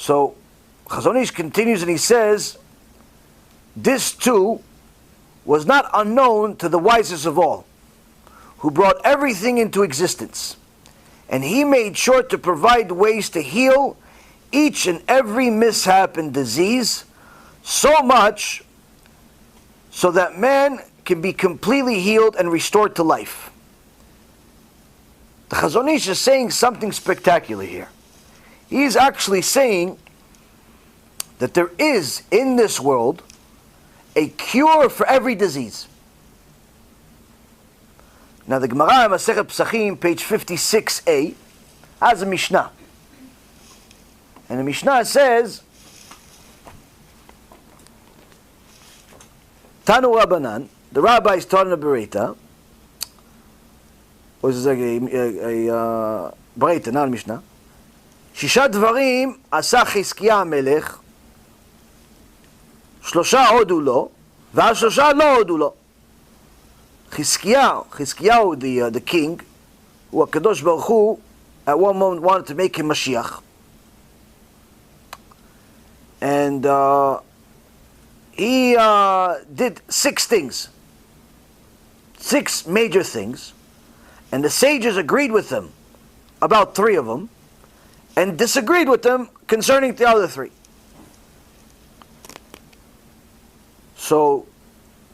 So Chazon Ish continues and he says, this too was not unknown to the wisest of all, who brought everything into existence. And he made sure to provide ways to heal each and every mishap and disease, so much so that man can be completely healed and restored to life. The Chazon Ish is saying something spectacular here. He's actually saying that there is in this world a cure for every disease. Now the Gemara Masechet Pesachim, page 56a, has a Mishnah. And the Mishnah says, Tanu Rabbanan, the rabbis taught in the Bereta, or is this like a Bereta, not a Mishnah, Shisha Dvarim Asa Chizkiah HaMelech, Shlosha Hodu Lo, V'Shlosha Lo Hodu Lo. Chizkiah, the king, who HaKadosh Baruch Hu at one moment wanted to make him Mashiach. And he did 6 things. 6 major things. And the sages agreed with him about 3 of them, and disagreed with him concerning the other 3. So,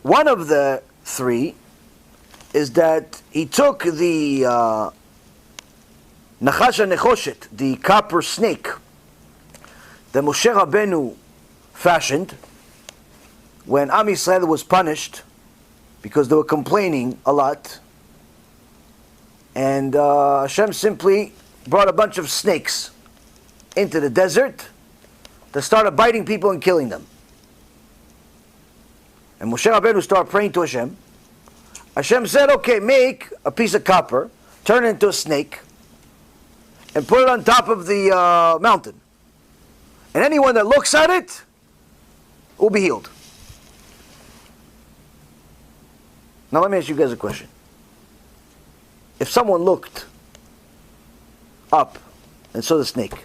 one of the 3 is that he took the Nachash HaNechoshet, the copper snake, that Moshe Rabbeinu fashioned when Am Yisrael was punished because they were complaining a lot, and Hashem simply brought a bunch of snakes into the desert that started biting people and killing them. And Moshe Rabbeinu started praying to Hashem. Hashem said, okay, make a piece of copper, turn it into a snake, and put it on top of the mountain. And anyone that looks at it will be healed. Now let me ask you guys a question. If someone looked up and saw the snake,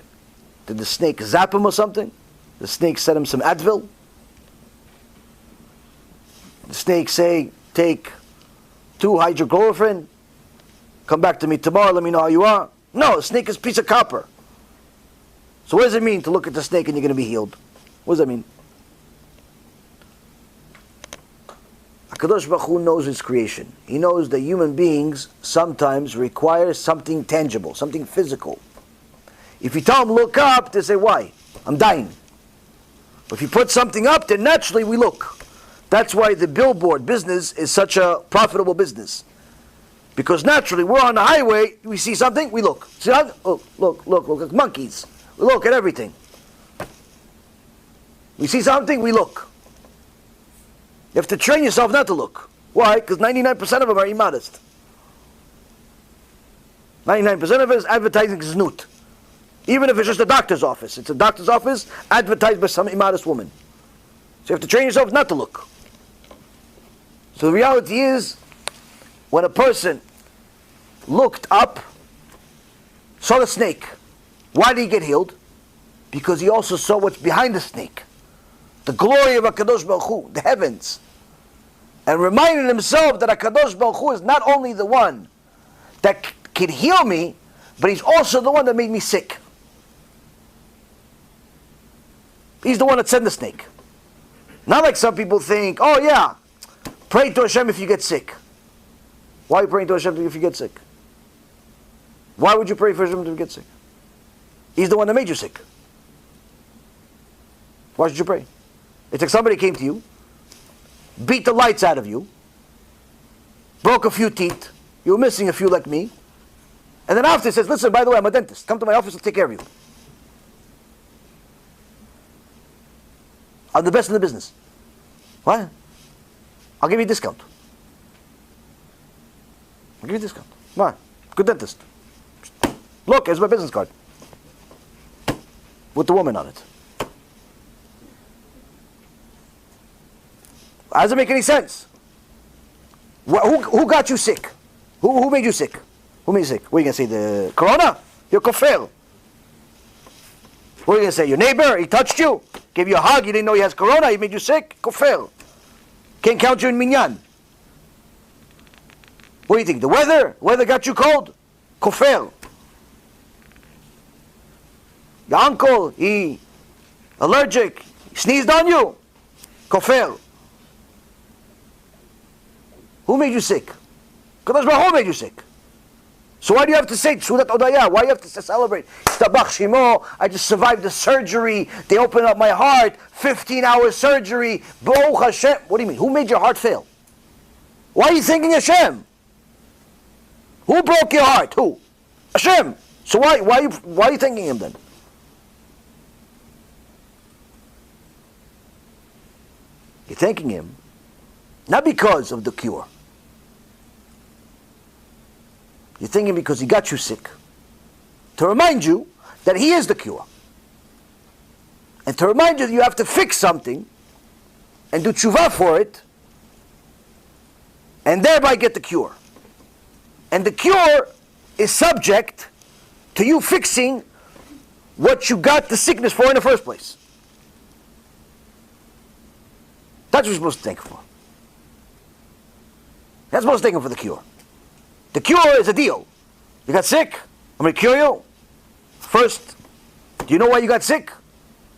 did the snake zap him or something? The snake sent him some Advil? The snake say, take 2 hydrochloroquine, come back to me tomorrow, let me know how you are? No, a snake is a piece of copper. So what does it mean to look at the snake and you're going to be healed? What does that mean? HaKadosh Baruch Hu knows His creation. He knows that human beings sometimes require something tangible, something physical. If you tell them look up, they say, why? I'm dying. But if you put something up, then naturally we look. That's why the billboard business is such a profitable business. Because naturally, we're on the highway, we see something, we look. See that? Oh, look, like monkeys. We look at everything. We see something, we look. You have to train yourself not to look. Why? Because 99% of them are immodest. 99% of it is advertising znut. Even if it's just a doctor's office. It's a doctor's office advertised by some immodest woman. So you have to train yourself not to look. So the reality is, when a person looked up, saw the snake, why did he get healed? Because he also saw what's behind the snake. The glory of HaKadosh Baruch Hu, the heavens. And reminded himself that HaKadosh Baruch Hu is not only the one that can heal me, but He's also the one that made me sick. He's the one that sent the snake. Not like some people think, oh yeah, pray to Hashem if you get sick. Why are you praying to Hashem if you get sick? Why would you pray for Hashem if you get sick? He's the one that made you sick. Why should you pray? It's like somebody came to you, beat the lights out of you, broke a few teeth, you were missing a few like me, and then after he says, listen, by the way, I'm a dentist. Come to my office, I'll take care of you. I'm the best in the business. What? I'll give you a discount. I'll give you a discount. Why? Good dentist. Look, here's my business card. With the woman on it. How does it make any sense? Who got you sick? Who made you sick? Who made you sick? What are you going to say? The corona? You're kafir. What are you going to say? Your neighbor, he touched you, gave you a hug, you didn't know he has corona, he made you sick? Kofel. Can't count you in minyan. What do you think? The weather? The weather got you cold? Kofel. Your uncle, he allergic, he sneezed on you? Kofel. Who made you sick? Kadosh Baruch Hu made you sick. So why do you have to say Tzudat Odaya? Why do you have to celebrate? Stabach Shimo, I just survived the surgery. They opened up my heart. 15-hour surgery. Baruch Hashem. What do you mean? Who made your heart fail? Why are you thinking Hashem? Who broke your heart? Who? Hashem. So why are you thinking Him then? You're thanking Him not because of the cure. You're thinking because He got you sick. To remind you that He is the cure. And to remind you that you have to fix something and do teshuva for it and thereby get the cure. And the cure is subject to you fixing what you got the sickness for in the first place. That's what you're supposed to thank for. You're not supposed to thank Him for the cure. The cure is a deal. You got sick, I'm going to cure you. First, do you know why you got sick?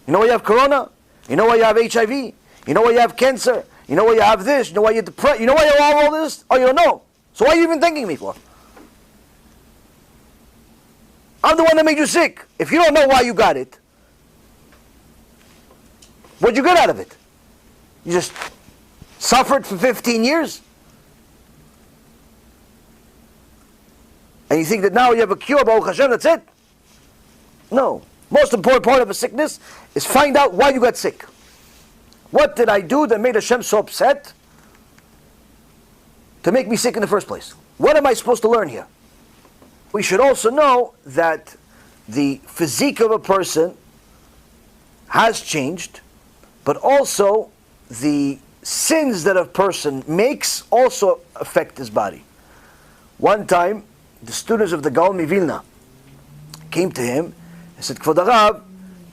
You know why you have corona? You know why you have HIV? You know why you have cancer? You know why you have this? You know why you're depressed? You know why you have all this? Oh, you don't know. So why are you even thanking me for? I'm the one that made you sick. If you don't know why you got it, what'd you get out of it? You just suffered for 15 years? And you think that now you have a cure, Baruch Hashem, that's it? No. Most important part of a sickness is find out why you got sick. What did I do that made Hashem so upset to make me sick in the first place? What am I supposed to learn here? We should also know that the physique of a person has changed, but also the sins that a person makes also affect his body. One time, the students of the Gaon Mivilna came to him and said, Kvod Harav,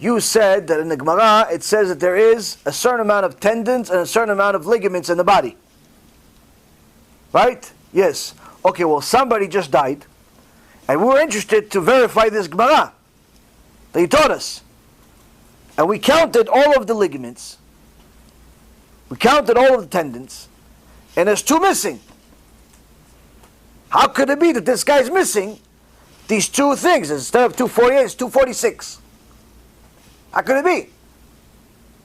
you said that in the Gemara it says that there is a certain amount of tendons and a certain amount of ligaments in the body. Right? Yes. Okay, well somebody just died and we were interested to verify this Gemara that you taught us. And we counted all of the ligaments, we counted all of the tendons, and there's 2 missing. How could it be that this guy's missing these 2 things? Instead of 248, it's 246. How could it be?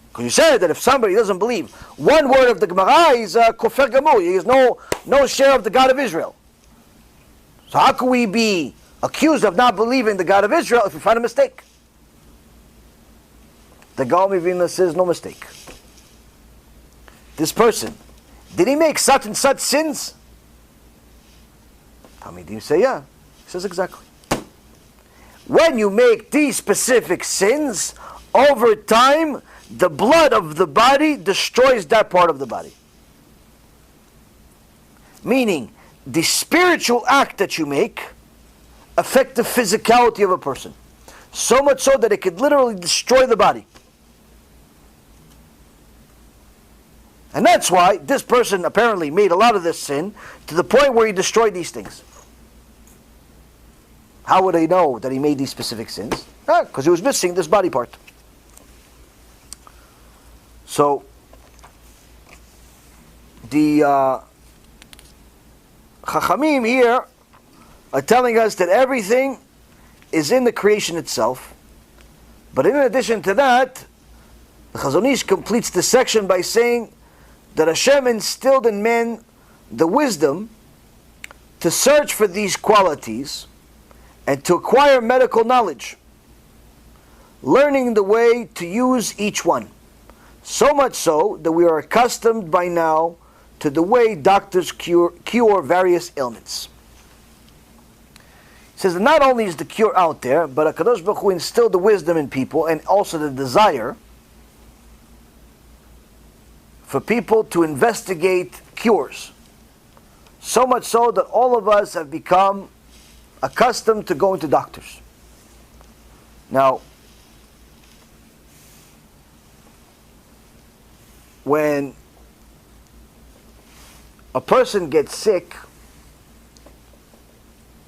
Because you said that if somebody doesn't believe one word of the Gemara, he's a kofer gamur. He has no share of the God of Israel. So how can we be accused of not believing the God of Israel if we find a mistake? The Gaon Mivilna says no mistake. This person, did he make such and such sins? Talmidim say, yeah. He says exactly. When you make these specific sins, over time, the blood of the body destroys that part of the body. Meaning, the spiritual act that you make affect the physicality of a person. So much so that it could literally destroy the body. And that's why this person apparently made a lot of this sin to the point where he destroyed these things. How would he know that he made these specific sins? Because he was missing this body part. So, the Chachamim here are telling us that everything is in the creation itself. But in addition to that, the Chazon Ish completes the section by saying that Hashem instilled in men the wisdom to search for these qualities and to acquire medical knowledge, learning the way to use each one. So much so that we are accustomed by now to the way doctors cure various ailments. He says that not only is the cure out there, but HaKadosh Baruch Hu instilled the wisdom in people and also the desire for people to investigate cures. So much so that all of us have become accustomed to going to doctors. Now, when a person gets sick,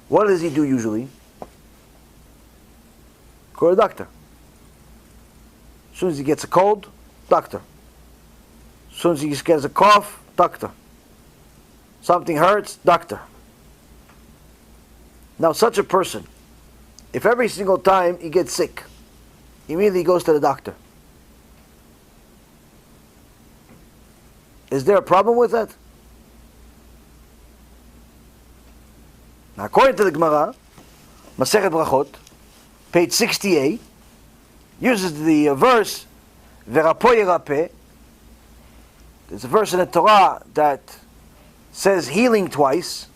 what does he do usually? Go to the doctor. As soon as he gets a cold, doctor. As soon as he gets a cough, doctor. Something hurts, doctor. Now such a person, if every single time he gets sick, immediately goes to the doctor, is there a problem with that? Now according to the Gemara, Masechet Brachot, page 68, uses the verse Verapo Yerapeh. There's a verse in the Torah that says healing twice.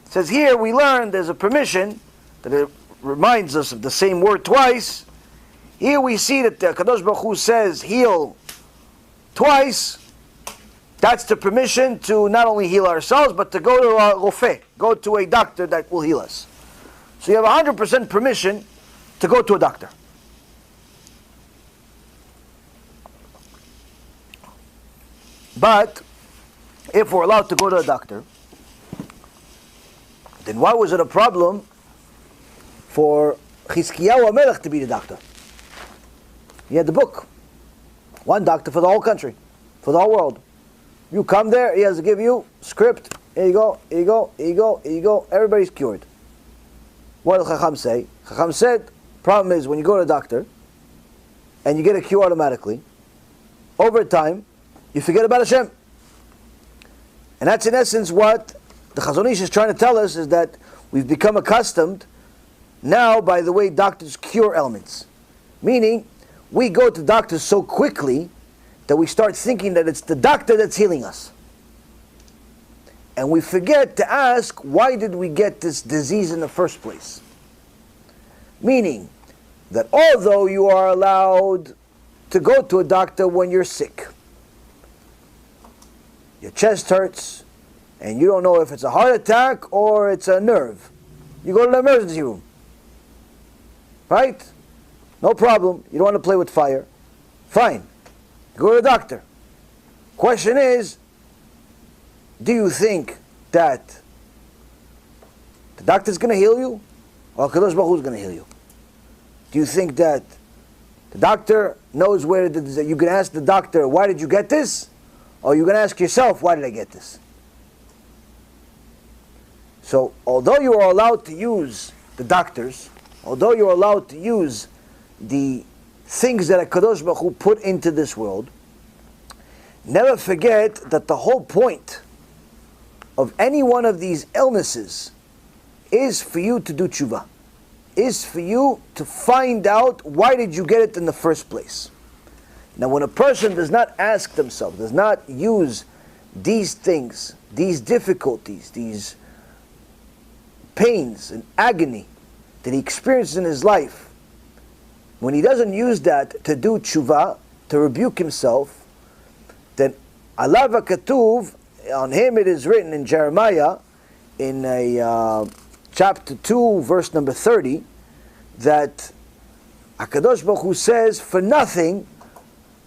It says here we learn there's a permission that it reminds us of the same word twice. Here we see that the Kadosh Baruch Hu says heal twice. That's the permission to not only heal ourselves, but to go to a rofeh, go to a doctor that will heal us. So you have 100% permission to go to a doctor. But if we're allowed to go to a doctor, then why was it a problem for Chizkiyahu HaMelech to be the doctor? He had the book. One doctor for the whole country, for the whole world. You come there, he has to give you script. Here you go, here you go, here you go, here you go. Everybody's cured. What did Chacham say? Chacham said, problem is when you go to a doctor and you get a cure automatically, over time, you forget about Hashem. And that's in essence what the Chazon Ish is trying to tell us, is that we've become accustomed now by the way doctors cure ailments. Meaning, we go to doctors so quickly that we start thinking that it's the doctor that's healing us. And we forget to ask, why did we get this disease in the first place? Meaning that although you are allowed to go to a doctor when you're sick, your chest hurts, and you don't know if it's a heart attack or it's a nerve, you go to the emergency room. Right? No problem. You don't want to play with fire. Fine. Go to the doctor. Question is, do you think that the doctor's going to heal you, or Kadosh Baruch Hu is going to heal you? Do you think that the doctor knows where you can ask the doctor, why did you get this? Or you can ask yourself, why did I get this? So, although you are allowed to use the doctors, although you are allowed to use the things that Kadosh Baruch Hu put into this world, never forget that the whole point of any one of these illnesses is for you to do teshuva, is for you to find out why did you get it in the first place. Now when a person does not ask themselves, does not use these things, these difficulties, these pains and agony that he experiences in his life, when he doesn't use that to do teshuva, to rebuke himself, then alav hakatuv, on him it is written in Jeremiah, in chapter 2, verse number 30, that HaKadosh Baruch Hu says, for nothing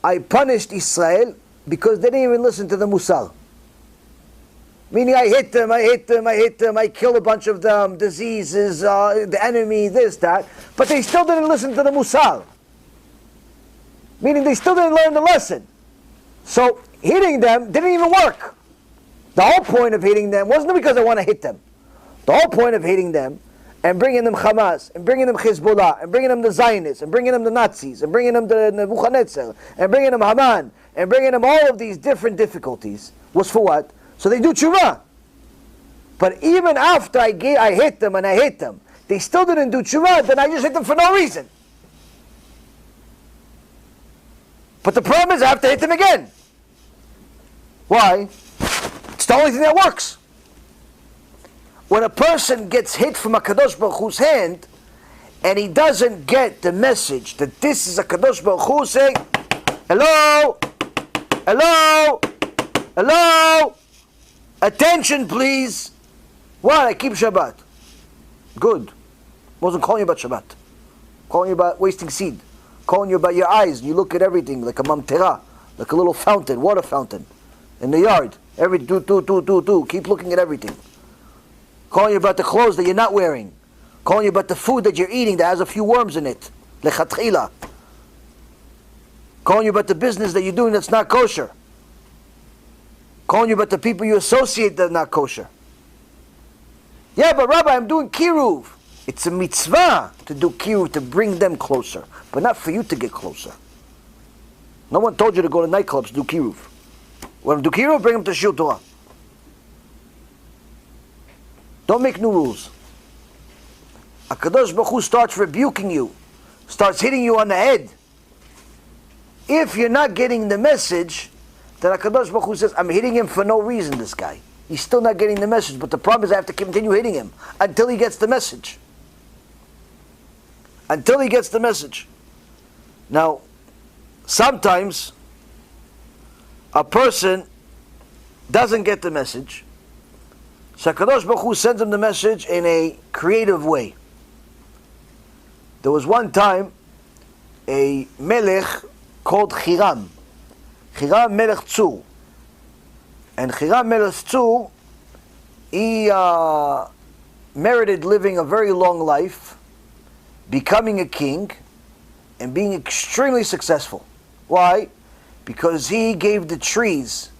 I punished Israel because they didn't even listen to the Musar. Meaning I hit them, I killed a bunch of them, diseases, the enemy, this, that. But they still didn't listen to the Musar. Meaning they still didn't learn the lesson. So hitting them didn't even work. The whole point of hitting them wasn't because I want to hit them. The whole point of hitting them and bringing them Hamas, and bringing them Hezbollah, and bringing them the Zionists, and bringing them the Nazis, and bringing them the Nebuchadnezzar, and bringing them Haman, and bringing them all of these different difficulties was for what? So they do teshuva. But even after I hit them and I hit them, they still didn't do teshuva, then I just hit them for no reason. But the problem is I have to hit them again. Why? It's the only thing that works. When a person gets hit from a Kadosh Baruch Hu's hand, and he doesn't get the message that this is a Kadosh Baruch Hu saying, hello, hello, hello, attention please. What? I keep Shabbat. Good. Wasn't calling you about Shabbat. Calling you about wasting seed. Calling you about your eyes. You look at everything like a mamtera, like a little fountain, water fountain, in the yard. Every do. Keep looking at everything. Calling you about the clothes that you're not wearing. Calling you about the food that you're eating that has a few worms in it. Lechatchila. Calling you about the business that you're doing that's not kosher. Calling you about the people you associate that are not kosher. Yeah, but Rabbi, I'm doing kiruv. It's a mitzvah to do kiruv, to bring them closer, but not for you to get closer. No one told you to go to nightclubs to do kiruv. When you do kiruv, bring them to shiur Torah. Don't make new rules. HaKadosh Baruch Hu starts rebuking you, starts hitting you on the head. If you're not getting the message, then HaKadosh Baruch Hu says, I'm hitting him for no reason, this guy. He's still not getting the message, but the problem is I have to continue hitting him until he gets the message. Until he gets the message. Now, sometimes a person doesn't get the message, so HaKadosh Baruch Hu sends him the message in a creative way. There was one time a melech called Hiram Melech Tzur. And Hiram Melech Tzur, he merited living a very long life, becoming a king, and being extremely successful. Why? Because he gave the trees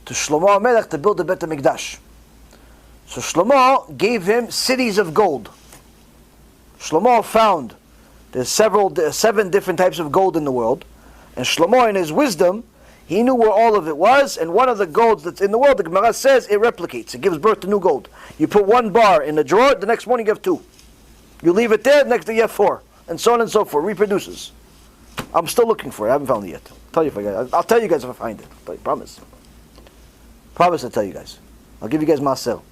to Shlomo HaMelech to build the Bet HaMikdash. So Shlomo gave him cities of gold. Shlomo found there's 7 different types of gold in the world, and Shlomo, in his wisdom, he knew where all of it was, and one of the golds that's in the world, the Gemara says, it replicates. It gives birth to new gold. You put 1 bar in the drawer, the next morning you have 2. You leave it there, the next day you have 4. And so on and so forth. Reproduces. I'm still looking for it. I haven't found it yet. I'll tell you guys if I find it. I promise. Promise I'll tell you guys. I'll give you guys Marcel.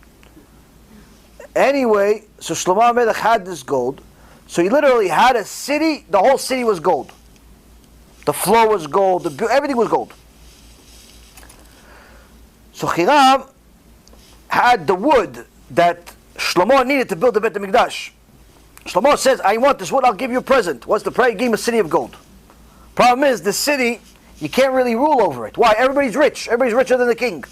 Anyway, so Shlomo HaMelech had this gold. So he literally had a city, the whole city was gold. The floor was gold, everything was gold. So Hiram had the wood that Shlomo needed to build the Bet HaMikdash. Shlomo says, I want this wood, I'll give you a present. What's the price? He gave him a city of gold. Problem is, the city, you can't really rule over it. Why? Everybody's rich. Everybody's richer than the king.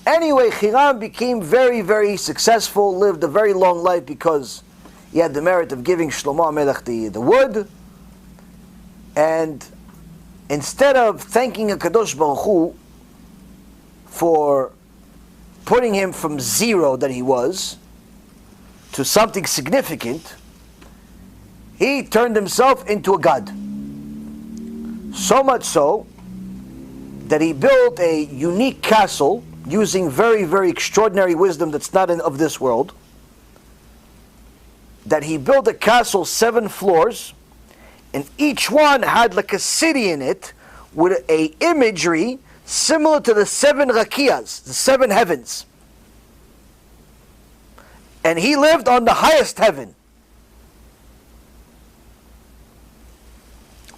Anyway, Hiram became very, very successful, lived a very long life because he had the merit of giving Shlomo HaMelech the wood. And instead of thanking HaKadosh Baruch Hu for putting him from 0 that he was to something significant, he turned himself into a god. So much so that he built a unique castle using very, very extraordinary wisdom that's not of this world. That he built a castle 7 floors, and each one had like a city in it with a imagery similar to the 7 rakiyas, the 7 heavens. And he lived on the highest heaven.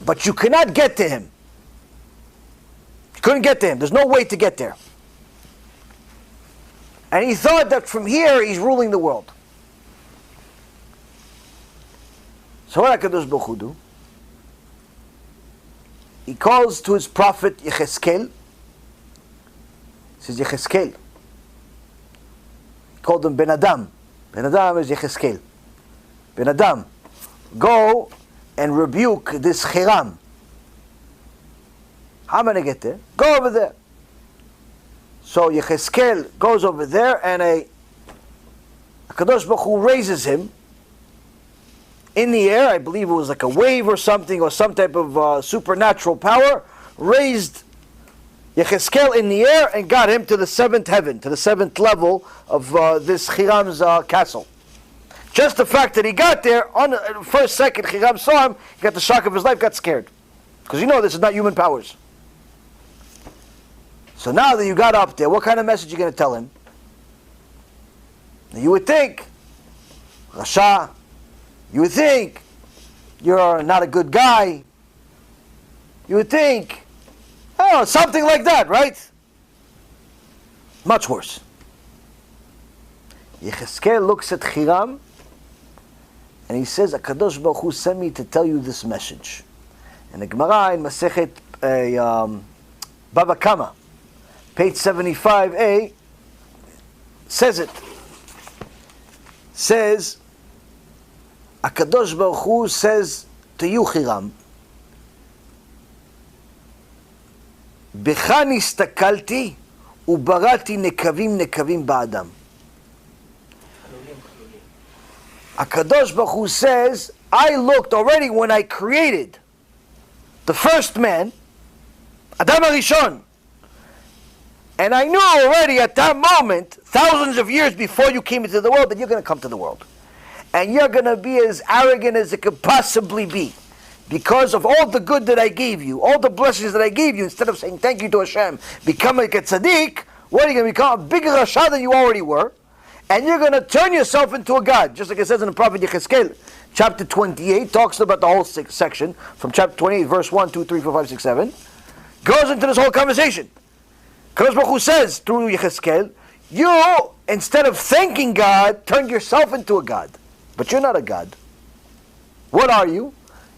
But you cannot get to him. You couldn't get to him. There's no way to get there. And he thought that from here he's ruling the world. So what HaKadosh Baruch Hu do? He calls to his prophet Yecheskel. He says, Yecheskel. He called him Ben Adam. Ben Adam is Yecheskel. Ben Adam, go and rebuke this Hiram. How am I going to get there? Go over there. So Yecheskel goes over there, and HaKadosh Baruch Hu raises him in the air. I believe it was like a wave or something, or some type of supernatural power, raised Yecheskel in the air and got him to the 7th heaven, to the 7th level of this Hiram's castle. Just the fact that he got there, on the first second Hiram saw him, he got the shock of his life, got scared. Because you know this is not human powers. So now that you got up there, what kind of message are you going to tell him? Now you would think, Rasha, you would think, you're not a good guy. You would think, oh, something like that, right? Much worse. Yecheskel looks at Hiram and he says, HaKadosh Baruch Hu sent me to tell you this message. And the Gemara in Masechet Bava Kama, page 75a, says it. Says, HaKadosh Baruch Hu says to you, Hiram, B'cha nistakalti ubarati nekavim nekavim ba'adam. HaKadosh Baruch Hu says, I looked already when I created the first man, Adam HaRishon, and I knew already at that moment, thousands of years before you came into the world, that you're going to come to the world. And you're going to be as arrogant as it could possibly be. Because of all the good that I gave you, all the blessings that I gave you, instead of saying thank you to Hashem, become like a tzaddik, what are you going to become? A bigger rasha than you already were. And you're going to turn yourself into a god. Just like it says in the prophet Yechezkel, chapter 28, talks about the whole section, from chapter 28, verse 1, 2, 3, 4, 5, 6, 7, goes into this whole conversation. Kadosh Baruch Hu says through Yechezkel, you, instead of thanking God, turned yourself into a god. But you're not a god. What are you?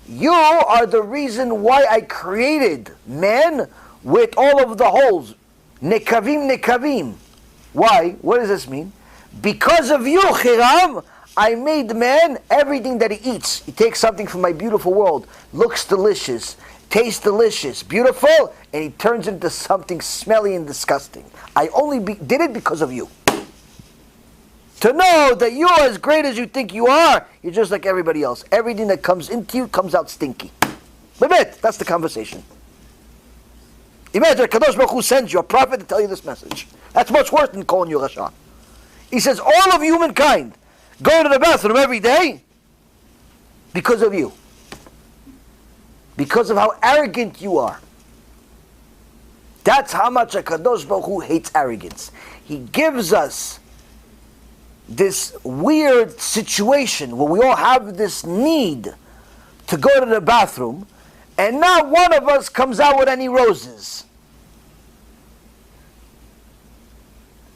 You are the reason why I created man with all of the holes. Nekavim, nekavim. Why? What does this mean? Because of you, Hiram, I made man everything that he eats. He takes something from my beautiful world, looks delicious, tastes delicious, beautiful, and he turns into something smelly and disgusting. I only did it because of you. To know that you are as great as you think you are, you're just like everybody else. Everything that comes into you comes out stinky. That's the conversation. Imagine Kadosh Baruch Hu sends you a prophet to tell you this message. That's much worse than calling you Rasha. He says, all of humankind go to the bathroom every day because of you. Because of how arrogant you are. That's how much Kadosh Baruch Hu hates arrogance. He gives us this weird situation where we all have this need to go to the bathroom, and not one of us comes out with any roses.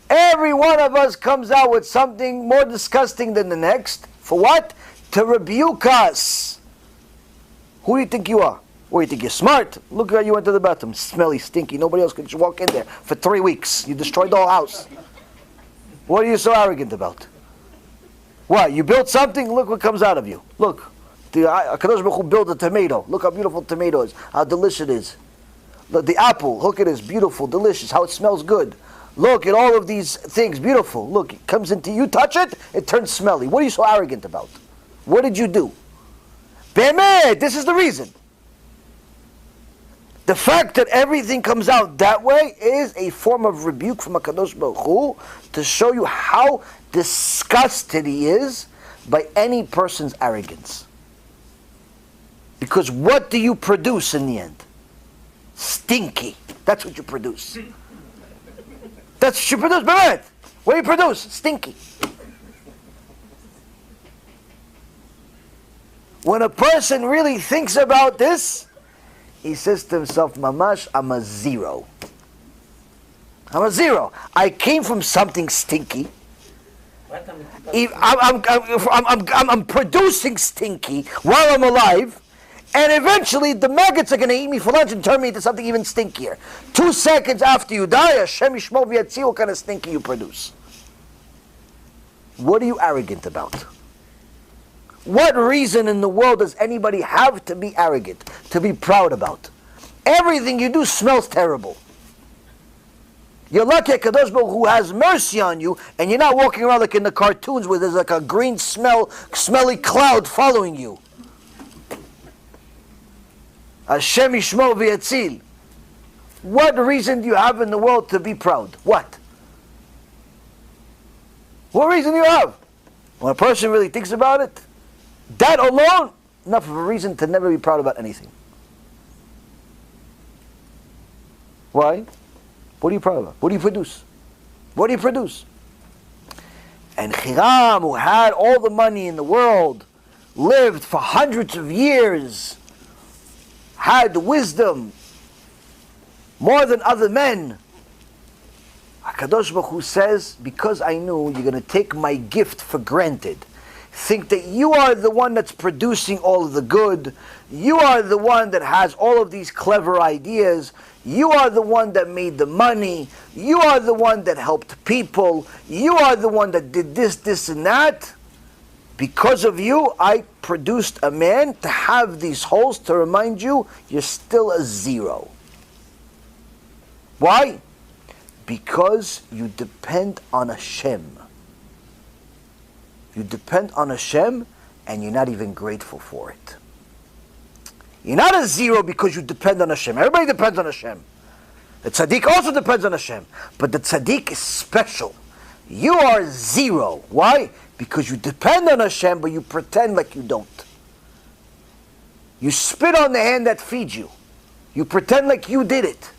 Every one of us comes out with something more disgusting than the next. For what? To rebuke us. Who do you think you are? What do you think? You're smart? Look how you went to the bathroom. Smelly, stinky. Nobody else could walk in there for 3 weeks. You destroyed the whole house. What are you so arrogant about? What? You built something? Look what comes out of you. Look. The Kadosh Baruch Hu built a tomato. Look how beautiful tomato is. How delicious it is. Look, the apple. Look at this. Beautiful, delicious. How it smells good. Look at all of these things. Beautiful. Look, it comes into you. Touch it. It turns smelly. What are you so arrogant about? What did you do? Be'emet, this is the reason. The fact that everything comes out that way is a form of rebuke from HaKadosh Baruch Hu to show you how disgusted he is by any person's arrogance. Because what do you produce in the end? Stinky. That's what you produce. That's what you produce. But what do you produce? Stinky. When a person really thinks about this, he says to himself, Mamash, I'm a zero. I'm a zero. I came from something stinky. I'm producing stinky while I'm alive, and eventually the maggots are going to eat me for lunch and turn me into something even stinkier. 2 seconds after you die, Hashem Yishmor v'Yatzil, what kind of stinky you produce? What are you arrogant about? What reason in the world does anybody have to be arrogant, to be proud about? Everything you do smells terrible. You're lucky HaKadosh Baruch Hu has mercy on you, and you're not walking around like in the cartoons where there's like a green smelly cloud following you. Hashem Yishmor v'Yatzil. What reason do you have in the world to be proud? What? What reason do you have? When a person really thinks about it, that alone, enough of a reason to never be proud about anything. Why? What are you proud about? What do you produce? What do you produce? And Hiram, who had all the money in the world, lived for hundreds of years, had wisdom more than other men. HaKadosh Baruch Hu says, because I knew you're going to take my gift for granted, think that you are the one that's producing all of the good, you are the one that has all of these clever ideas, you are the one that made the money, you are the one that helped people, you are the one that did this, this, and that. Because of you, I produced a man to have these holes to remind you, you're still a zero. Why? Because you depend on Hashem. You depend on Hashem and you're not even grateful for it. You're not a zero because you depend on Hashem. Everybody depends on Hashem. The tzaddik also depends on Hashem. But the tzaddik is special. You are zero. Why? Because you depend on Hashem, but you pretend like you don't. You spit on the hand that feeds you. You pretend like you did it.